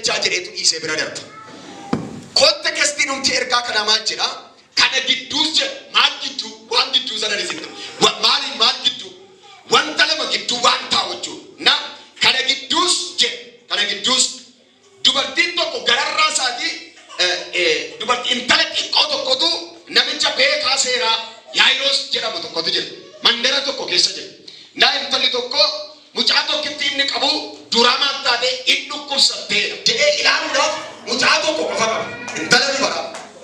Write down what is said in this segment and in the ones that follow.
jechaa jedheetu dhiisee bira darba. Kontekestiin humti ergaa kana maal jedha? Kana gidduus jedha. Maal gidduu? Waan gidduu sana dhisitti. Maal gidduu? Wanta lama gidduu waan taa'u jechuudha. Kana gidduus jedha. Kana gidduus dubartiin tokko gararraa isaatii dubartiin intala xiqqoo tokkotu namicha beekaa seeraa Yaayiroos jedhamu tokkotu jira. Mandara tokko keessa jira. Intalli tokko mucaa tokkitti inni qabu duraamaan taatee inni dhukkubsatteedha jedhee ilaaluudhaaf mucaa tokko qofa qaba.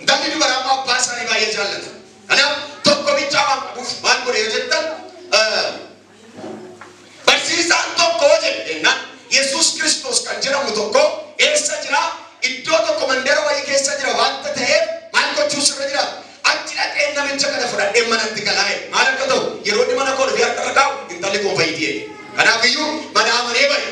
Intalli dubaraa abbaa isaanii baay'ee jaallata. Kanaaf tokko bichaa waan qabuuf maal godhe yoo jettan barsiisaan tokko jedheenna Yesuus Kiristoos kan jedhamu tokko eessa jira? Iddoo tokko mandara wayii keessa jira waanta ta'eef maal gochuus irra jira? Achi dhaqee namicha kana fudhadhee manatti galaa'e. Maal akka ta'u yeroo inni mana koo dhufee harka irra kaa'u intalli koo fayyitee. Kanaafiyyuu mana amanee bahe.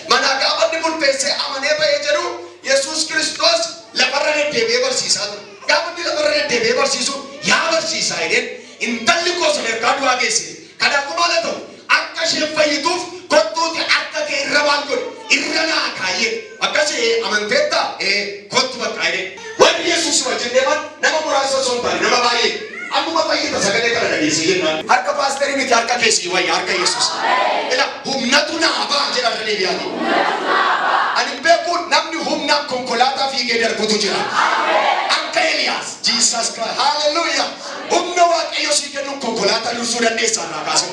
Mana gaafa inni murteessee amanee bahe jedhu Yesuus Kiristoos lafarra deddeebi'ee barsiisaa ture. Gaafa inni lafarra deddeebi'ee barsiisu yaa barsiisaa jedheen intalli koo sadarkaa du'aa geesse. Kanaafuu maal ta'u akka isheen fayyituuf kottuuti akka kee irra maal godhe irra naa kaayee akkasii amanteetta kottu bakka jedhee. Wanni Yesuus wajjin deeman nama muraasa osoo hin taane nama baay'ee ammuma fayyita sagalee kana dhageessii jennaan. Harka paasterii miti harka keessii wayya harka Yesuus. Ila humnatu naa ba'a jedha dhalee biyyaati. Ani beekuun namni humnaan konkolaataa fiigee darbutu jira. Akka Eliyaas Jesus Christ hallelujah. Humna Waaqayyo sii kennuun konkolaataa dursuu dandeessaa irraa kaasee.